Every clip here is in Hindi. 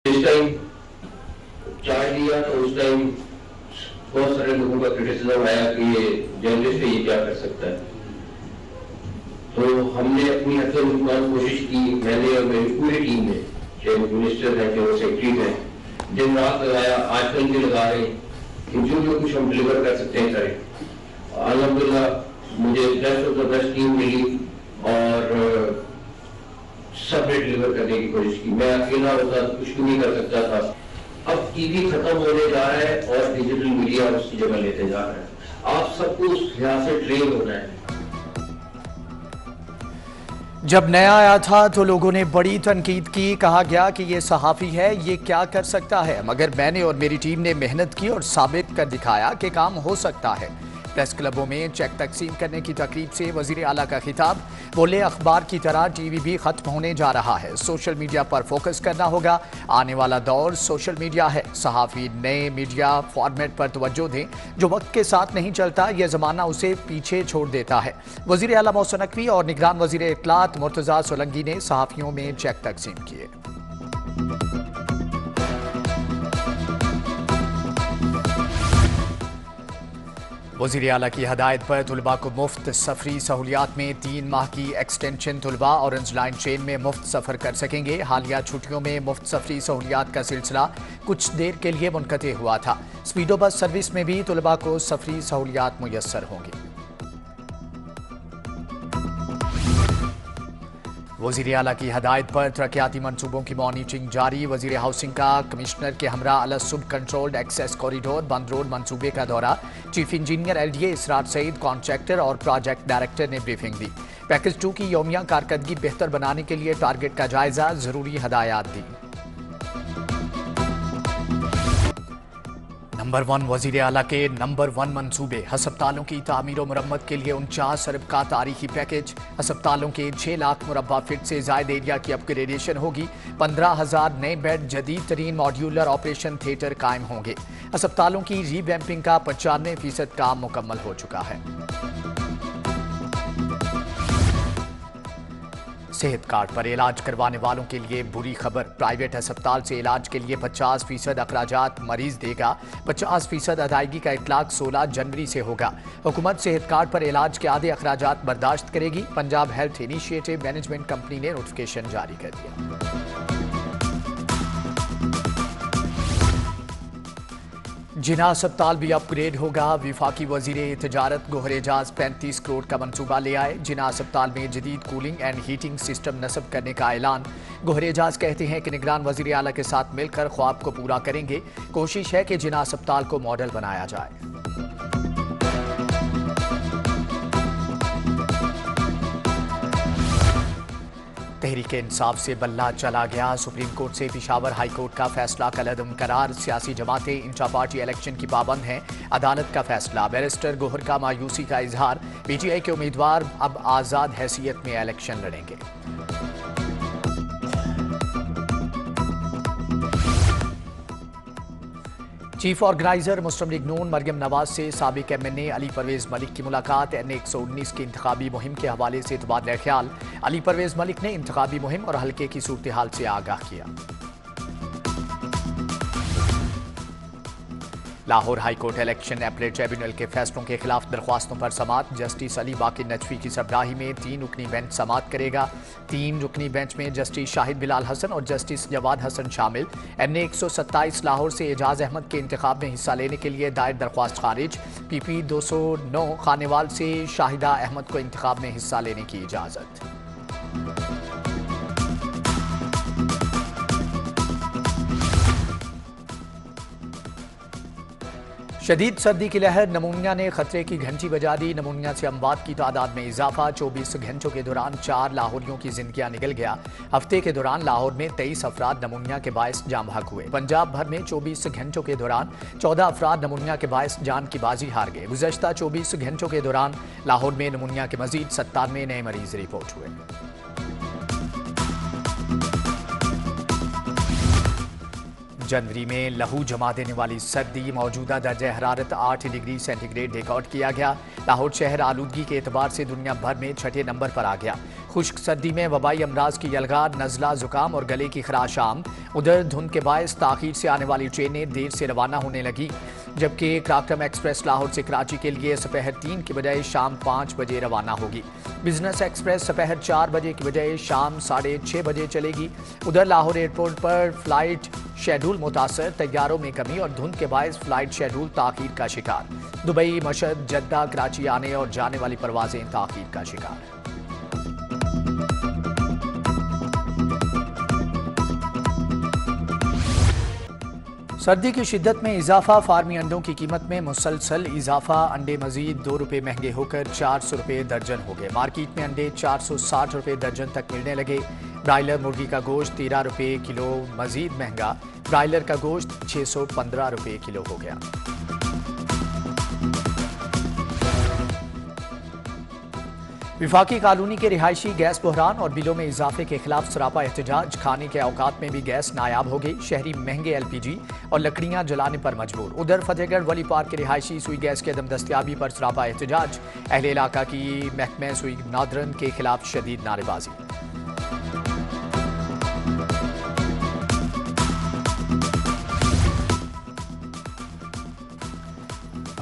जिस टाइम चार्ज लिया तो उस टाइम बहुत सारे लोगों का क्रिटिसिज्म आया कि ये जर्नलिस्ट है, ये क्या कर सकता है। तो हमने अपनी हद तक मुमकिन कोशिश की, मैंने और मेरी पूरी टीम ने, चाहे मिनिस्टर है चाहे सेक्रेटरी है, दिन रात लगाया, आजकल भी लगा रहे कि जो कुछ हम डिलीवर कर सकते हैं करें। अल्हम्दुलिल्लाह मुझे best of the best team मिली और सब ने डिलीवर करने की कोशिश की। मैं अकेला होता तो कुछ भी नहीं कर सकता था। अब टीवी खत्म होने जा रहा है और डिजिटल मीडिया उसकी जगह लेते जा रहा है। आप सबको उस लिहाज से ट्रेन होना है। जब नया आया था तो लोगों ने बड़ी तनकीद की, कहा गया कि ये सहाफ़ी है, ये क्या कर सकता है, मगर मैंने और मेरी टीम ने मेहनत की और साबित कर दिखाया कि काम हो सकता है। प्रेस क्लबों में चेक तकसीम करने की तकरीब से वज़ीर आला का खिताब, बोले अखबार की तरह टीवी भी खत्म होने जा रहा है, सोशल मीडिया पर फोकस करना होगा, आने वाला दौर सोशल मीडिया है। सहाफ़ी नए मीडिया फॉर्मेट पर तवज्जो दें, जो वक्त के साथ नहीं चलता यह ज़माना उसे पीछे छोड़ देता है। वज़ीर आला मोहसिन नकवी और निगरान वज़ीर इत्तलात मुर्तज़ा सोलंकी ने सहाफ़ियों में चेक तकसीम किए। वज़ीर आला की हदायत पर तुलबा को मुफ्त सफरी सहूलियात में 3 माह की एक्सटेंशन, तुलबा ऑरेंज लाइन ट्रेन में मुफ्त सफ़र कर सकेंगे। हालिया छुट्टियों में मुफ्त सफरी सहूलियात का सिलसिला कुछ देर के लिए मुनक़ते हुआ था। स्पीडो बस सर्विस में भी तुलबा को सफरी सहूलियात मुयस्सर होंगी। वज़ीर आला की हदायत पर तरक्याती मनसूबों की मॉनिटरिंग जारी। वज़ीर हाउसिंग का कमिश्नर के हमरा अल सुब कंट्रोल्ड एक्सेस कॉरिडोर बंद रोड मनसूबे का दौरा। चीफ इंजीनियर LDA इसरार सईद, कॉन्ट्रैक्टर और प्रोजेक्ट डायरेक्टर ने ब्रीफिंग दी। पैकेज 2 की यौमिया कारकर्दगी बेहतर बनाने के लिए टारगेट का जायजा, जरूरी हदायत दी। नंबर 1 वज़ीर आला के नंबर 1 मनसूबे, हस्पतालों की तामीर और मुरम्मत के लिए 49 अरब का तारीखी पैकेज। हस्पतालों के 6 लाख मुरब्बा फीट से ज़ायद एरिया की अपग्रेडेशन होगी। 15,000 नए बेड, जदीद तरीन मॉड्यूलर ऑपरेशन थिएटर कायम होंगे। हस्पतालों की रीवैम्पिंग का 95% काम मुकम्मल हो चुका है। सेहत कार्ड पर इलाज करवाने वालों के लिए बुरी खबर, प्राइवेट अस्पताल से इलाज के लिए 50% अखराजात मरीज देगा। 50% अदायगी का इतलाक 16 जनवरी से होगा। हुकूमत सेहत कार्ड पर इलाज के आधे अखराजात बर्दाश्त करेगी। Punjab health initiative management company ने नोटिफिकेशन जारी कर दिया। जिना अस्पताल भी अपग्रेड होगा। विफाकी वजीर तजारत गोहर एजाज 35 करोड़ का मंसूबा ले आए। जिना अस्पताल में जदीद कूलिंग एंड हीटिंग सिस्टम नस्ब करने का ऐलान। गोहर एजाज कहते हैं कि निगरान वजीर आला के साथ मिलकर ख्वाब को पूरा करेंगे। कोशिश है कि जिना अस्पताल को मॉडल बनाया जाए। तहरीक इंसाफ से बल्ला चला गया। सुप्रीम कोर्ट से पेशावर हाई कोर्ट का फैसला कलअदम करार। सियासी जमातें इंट्रा पार्टी इलेक्शन की पाबंद हैं। अदालत का फैसला। बैरिस्टर गोहर का मायूसी का इजहार। PTI के उम्मीदवार अब आज़ाद हैसियत में इलेक्शन लड़ेंगे। चीफ ऑर्गेनाइजर मुस्लिम लीग नून मरियम नवाज से साबिक MNA अली परवेज मलिक की मुलाकात। N119 की इंतखाबी मुहिम के हवाले से तबादला ख्याल। अली परवेज मलिक ने इंतखाबी मुहिम और हल्के की सूरत हाल से आगाह किया। Lahore high court election appellate tribunal के फैसलों के खिलाफ दरख्वास्तों पर समात। जस्टिस अली बाकी नजफी की सरबराही में 3 रुकनी बेंच समात करेगा। 3 रुकनी बेंच में जस्टिस शाहिद बिलाल हसन और जस्टिस जवाद हसन शामिल। MNA 127 लाहौर से एजाज अहमद के इंतखाब में हिस्सा लेने के लिए दायर दरख्वास्त खारिज। PP 209 खानेवाल से शाहिदा अहमद को इंतखाब में हिस्सा लेने की इजाजत। शदीद सर्दी की लहर, नमूनिया ने खतरे की घंटी बजा दी। नमूनिया से अमवात की तादाद में इजाफा। 24 घंटों के दौरान 4 लाहौरियों की जिंदगियां निकल गया। हफ्ते के दौरान लाहौर में 23 अफराद नमूनिया के बायस जाम हक हुए। पंजाब भर में 24 घंटों के दौरान 14 अफराद नमूनिया के बायस जान की बाजी हार गए। गुज़श्ता 24 घंटों के दौरान लाहौर में नमूनिया के मजीद 97 नए मरीज रिपोर्ट हुए। जनवरी में लहू जमा देने वाली सर्दी, मौजूदा दर्जा हरारत 8 डिग्री सेंटीग्रेड रिकॉर्ड किया गया। लाहौर शहर आलूदगी के एतबार से दुनिया भर में 6ठे नंबर पर आ गया। खुश्क सर्दी में वबाई अमराज की यलगार, नज़ला, जुकाम और गले की खराश आम। उधर धुंध के बायस ताखीर से आने वाली ट्रेनें देर से रवाना होने लगी, जबकि क्राकटम एक्सप्रेस लाहौर से कराची के लिए दोपहर 3 की बजाय शाम 5 बजे रवाना होगी। बिजनेस एक्सप्रेस दोपहर 4 बजे की बजाय शाम 6:30 बजे चलेगी। उधर लाहौर एयरपोर्ट पर फ्लाइट शेड्यूल मुतासर, तैयारों में कमी और धुंध के बायस फ्लाइट शेड्यूल ताखीर का शिकार। दुबई, मशहद, जद्दा, कराची आने और जाने वाली परवाजें ताखीर का शिकार। सर्दी की शिद्दत में इजाफा, फार्मी अंडों की कीमत में मुसलसल इजाफा। अंडे मजीद 2 रुपये महंगे होकर 400 रुपये दर्जन हो गए। मार्केट में अंडे 460 रुपये दर्जन तक मिलने लगे। ब्रायलर मुर्गी का गोश्त 13 रुपये किलो मजीद महंगा। ब्रायलर का गोश्त 615 रुपये किलो हो गया। विफाकी कॉलोनी के रिहायशी गैस बहरान और बिलों में इजाफे के खिलाफ सरापा एहतजाज। खाने के औकात में भी गैस नायाब हो गई। शहरी महंगे LPG और लकड़ियां जलाने पर मजबूर। उधर फतेहगढ़ वली पार्क के रिहायशी सुई गैस की अदम दस्तियाबी पर सरापा एहतजाज। अहले इलाका की महकमे सुई नादरन के खिलाफ शदीद नारेबाजी।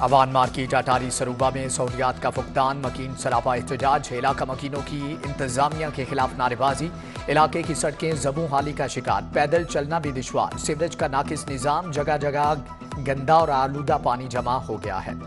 अवान मार्केट अटारी सरूबा में सहूलियात का फुकदान, मकीन सरापा एहतजाज। इलाका मकीनों की इंतजामिया के खिलाफ नारेबाजी। इलाके की सड़कें ज़बू हाली का शिकार, पैदल चलना भी दुश्वार। सीवरेज का नाकिस निज़ाम, जगह जगह गंदा और आलूदा पानी जमा हो गया है।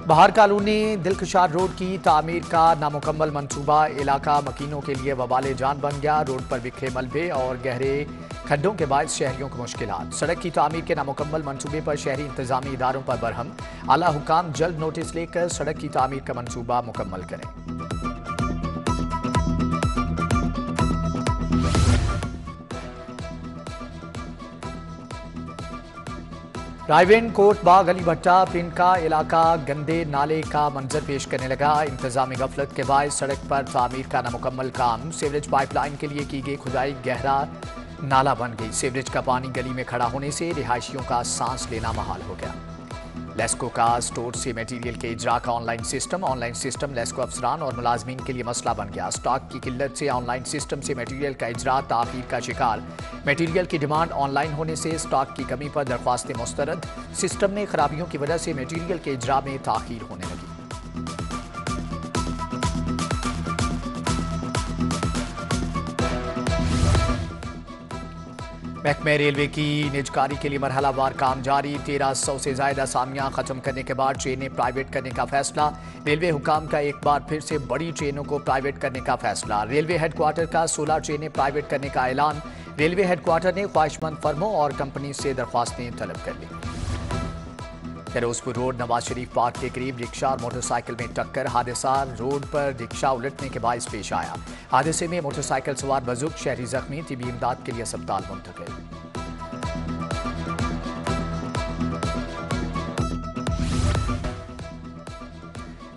बहार कॉलोनी दिलखुशार रोड की तामीर का नामुकम्मल मंसूबा इलाका मकीनों के लिए वबाले जान बन गया। रोड पर बिखरे मलबे और गहरे खड्डों के बाद शहरियों को मुश्किलात। सड़क की तामीर के नामुकम्मल मंसूबे पर शहरी इंतजामी इदारों पर बरहम। आला हुकाम जल्द नोटिस लेकर सड़क की तामीर का मंसूबा मुकम्मल करें। रायवेन कोट बाग अली भट्टा पिंड का इलाका गंदे नाले का मंजर पेश करने लगा। इंतजामी गफलत के बाद सड़क पर तामीर का नामुकम्मल काम। सीवरेज पाइपलाइन के लिए की गई खुदाई गहरा नाला बन गई। सीवरेज का पानी गली में खड़ा होने से रिहायशियों का सांस लेना महाल हो गया। लेस्को का स्टोर से मटीरियल के इजरा का ऑनलाइन सिस्टम लेस्को अफसरान और मुलाजमीन के लिए मसला बन गया। स्टॉक की किल्लत से ऑनलाइन सिस्टम से मटीरियल का इजरा ताखीर का शिकार। मटीरियल की डिमांड ऑनलाइन होने से स्टॉक की कमी पर दरख्वास्तें मुस्तरद। सिस्टम में खराबियों की वजह से मटीरियल के इजरा में ताखीर होने लगी। महकमे रेलवे की निजकारी के लिए मरहलावार काम जारी। 1300 से ज्यादा असामियां खत्म करने के बाद ट्रेनें प्राइवेट करने का फैसला। रेलवे हुकाम का एक बार फिर से बड़ी ट्रेनों को प्राइवेट करने का फैसला। रेलवे हेडक्वार्टर का 16 ट्रेनें प्राइवेट करने का ऐलान। रेलवे हेडक्वार्टर ने ख्वाहिशमंद फर्मों और कंपनी से दरख्वास्तें तलब कर ली। फिरोजपुर रोड नवाज शरीफ पार्क के करीब रिक्शा और मोटरसाइकिल में टक्कर। हादसा रोड पर रिक्शा उलटने के बायस पेश आया। हादसे में मोटरसाइकिल सवार बुजुर्ग शहरी जख्मी, तिबी इमदाद के लिए अस्पताल मुंतकिल।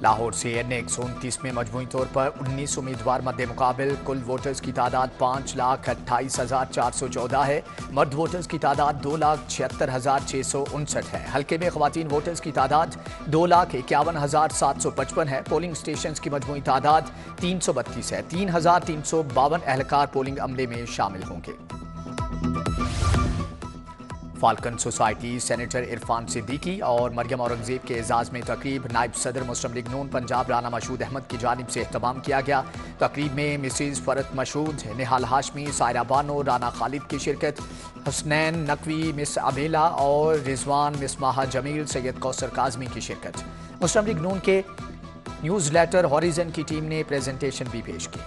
लाहौर से NA-129 में मजमूई तौर पर 19 उम्मीदवार मद्दे मुकाबिल। कुल वोटर्स की तादाद 5,28,414 है। मर्द वोटर्स की तादाद 2,76,659 है। हल्के में खवातीन वोटर्स की तादाद 2,51,755 है। पोलिंग स्टेशन की मजमूई तादाद 332 है। 3,352 एहलकार पोलिंग अमले में शामिल होंगे। Falcon society senator Irfan Siddiqui और मरियम औरंगजेब के एजाज में तकरीब। नायब सदर मुस्लिम लीग नून पंजाब राना मशहूद अहमद की जानिब से एहतमाम किया गया। तकरीब में मिसेज फरत मशहूद, निहाल हाशमी, सायरा बानो, राना खालिद की शिरकत। हसनैन नकवी, मिस अबेला और रिजवान, मिस माहा जमील, सैयद कौसर काजमी की शिरकत। मुस्लिम लीग नून के न्यूज़ लेटर हॉरिजन की टीम ने प्रेजेंटेशन भी पेश की।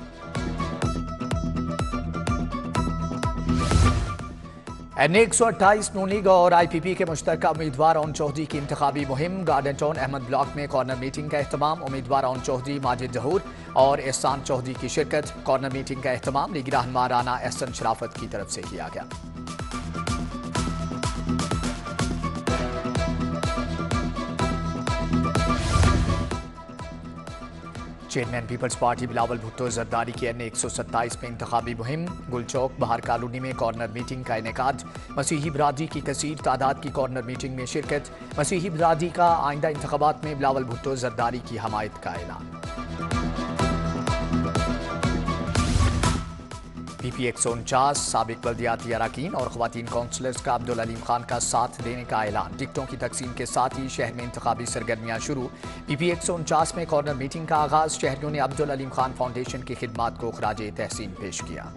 NA-128 नून लीग और IPP के मुश्तरका उम्मीदवार ओन चौधरी की इंतखाबी मुहिम। गार्डन टाउन अहमद ब्लॉक में कॉर्नर मीटिंग का एहतमाम। उम्मीदवार ओन चौधरी माजिद जहूर और एहसान चौधरी की शिरकत। कॉर्नर मीटिंग का एहतमाम लीगी रहनुमा राना एहसन शराफत की तरफ से किया गया। Chairman Peoples Party Bilawal Bhutto Zardari की N127 में इंतखाबी मुहिम। गुलचौक बहार कॉलोनी में कॉर्नर मीटिंग का इनेकाद। मसीही बिरादरी की कसीर तादाद की कॉर्नर मीटिंग में शिरकत। मसीही बिरादरी का आइंदा इंतखाबात में बिलावल भुट्टो जरदारी की हमायत का ऐलान। PP 149 साबिक बल्दियाती अरकान और खवातीन काउंसलर्स का अब्दुल अलीम खान का साथ देने का ऐलान। टिकटों की तकसीम के साथ ही शहर में इंतखाबी सरगर्मियां शुरू। PP 149 में कॉर्नर मीटिंग का आगाज। शहरियों ने अब्दुल अलीम खान फाउंडेशन की खिदमात को खराजे तहसीन पेश किया।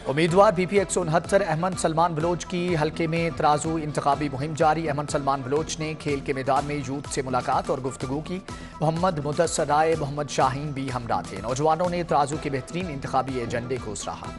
उम्मीदवार PP 169 अहमद सलमान बलोच की हल्के में तराजू इंतखाबी मुहिम जारी। अहमद सलमान बलोच ने खेल के मैदान में यूथ से मुलाकात और गुफ्तगू की। मोहम्मद मुदस्सर राय, मोहम्मद शाहीन भी हमरा थे। नौजवानों ने तराजू के बेहतरीन इंतखाबी एजेंडे को सराहा।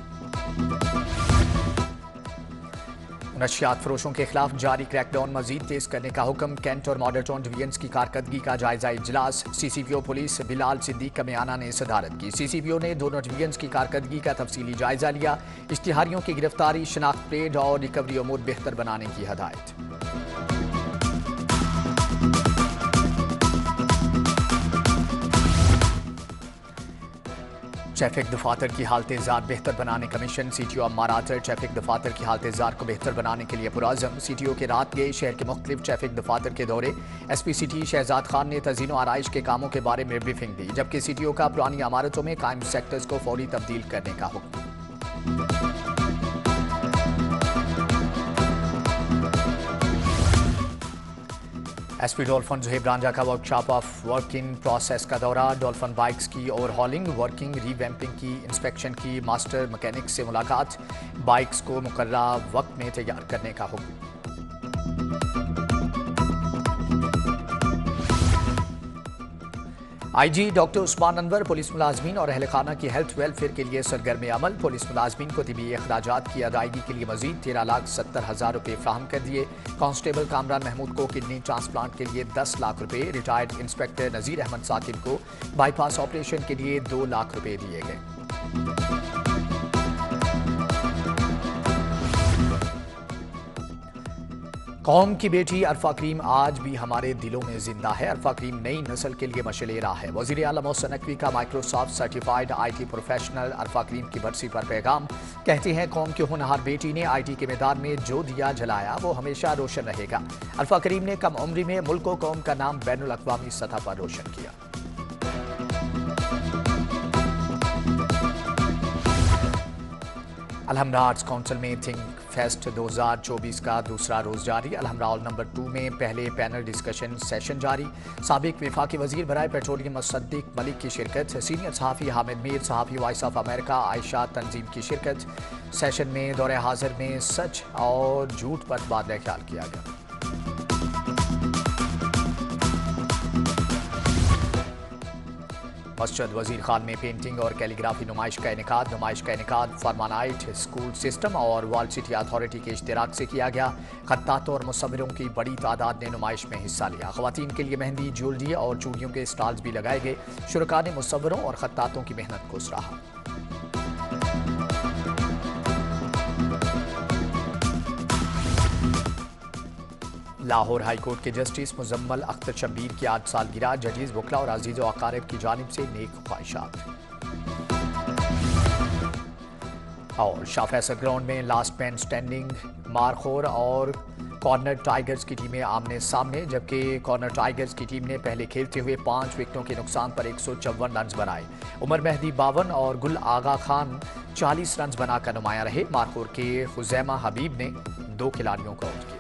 नशियात फरोशों के खिलाफ जारी क्रैकडाउन मजीद तेज करने का हुक्म। कैंट और मॉडल टाउन डिवीजन्स की कारकर्दगी का जायजा इजलास। CCPO पुलिस बिलाल सिद्दीक कमियाना ने सदारत की। CCPO ने दोनों डिवीजन्स की कारकर्दगी का तफसीली जायजा लिया। इश्तिहारियों की गिरफ्तारी, शनाख्त परेड और रिकवरी अमूर बेहतर बनाने की हदायत। ट्रैफिक दफातर की हालत जार बेहतर बनाने कमीशन। CTO अम्मार आतर ट्रैफिक दफातर की हालत जार को बेहतर बनाने के लिए पुराज़म। CTO के रात गए शहर के मुख्तलिफ ट्रैफिक दफातर के दौरे। SP सिटी शहजाद खान ने तज़ीन आराइश के कामों के बारे में ब्रीफिंग दी, जबकि CTO का पुरानी इमारतों में कायम सेक्टर्स को फौरी तब्दील करने का हुक्म। SP डॉल्फिन जुहेब रांझा का वर्कशॉप ऑफ वर्किंग प्रोसेस का दौरा। डॉल्फिन बाइक्स की ओवरहॉलिंग, वर्किंग, रीवैम्पिंग की इंस्पेक्शन की। मास्टर मैकेनिक्स से मुलाकात। बाइक्स को मुकर्ररा वक्त में तैयार करने का हुक्म। IG doctor Usman Anwar police मुलाजमीन और अहल खाना की हेल्थ वेलफेयर के लिए सरगर्म अमल। पुलिस मुलाजमीन को तिबी अखराजात की अदायगी के लिए मजीद 13,70,000 रुपये फ्राहम कर दिए। कांस्टेबल कामरान महमूद को किडनी ट्रांसप्लांट के लिए 10 लाख रुपये। रिटायर्ड इंस्पेक्टर नज़ीर अहमद साकिब को बाईपास ऑपरेशन के लिए 2 लाख रुपये दिए गए। कौम की बेटी अरफा करीम आज भी हमारे दिलों में जिंदा है। अरफा करीम नई नस्ल के लिए मशाल राह है। वज़ीर आला मोहसिन नकवी का माइक्रोसॉफ्ट सर्टिफाइड IT प्रोफेशनल अरफा करीम की बरसी पर पैगाम। कहते हैं कौम की होनहार बेटी ने IT के मैदान में जो दिया जलाया वो हमेशा रोशन रहेगा। अरफा करीम ने कम उम्री में मुल्क व कौम का नाम बैनुल अक़वामी सतह पर रोशन किया। अलहमरा आर्ट्स काउंसिल में थिंक फेस्ट 2024 का दूसरा रोज जारी। अलहमरा हॉल नंबर 2 में पहले पैनल डिस्कशन सेशन जारी। साबिक वफाकी वजीर बराए पेट्रोलियम मुसद्दिक मलिक की शिरकत। सीनियर सहाफ़ी हामिद मीर, सहाफ़ी voice of America Ayesha Tanzeem की शिरकत। सेशन में दौरे हाजिर में सच और झूठ पर तबादला ख्याल किया गया। मस्जिद वजीर खान में पेंटिंग और कैलीग्राफी नुमाइश का इनेकाद फरमानाइट स्कूल सिस्टम और वर्ल्ड सिटी अथॉरिटी के इश्तिराक से किया गया। खत्तातों और मुसव्विरों की बड़ी तादाद ने नुमाइश में हिस्सा लिया। ख़वातीन के लिए मेहंदी, ज्वेलरी और चूड़ियों के स्टॉल्स भी लगाए गए। शुरका ने मुसव्विरों और खत्तातों की मेहनत को सराहा। लाहौर हाई कोर्ट के जस्टिस मुजम्मल अख्तर शब्बीर की आज सालगिरह। जजेस, वकला और अजीज़ व अकारिब की जानिब से नेक ख्वाहिशात। और शाह फैसल ग्राउंड में लास्ट मैन स्टैंडिंग, मारखोर और कॉर्नर टाइगर्स की टीमें आमने सामने, जबकि कॉर्नर टाइगर्स की टीम ने पहले खेलते हुए 5 विकेटों के नुकसान पर 154 रन बनाए। उमर मेहदी 52 और गुल आगा खान 40 रन बनाकर नुमाया रहे। मारखोर के खुजैमा हबीब ने 2 खिलाड़ियों को आउट किया।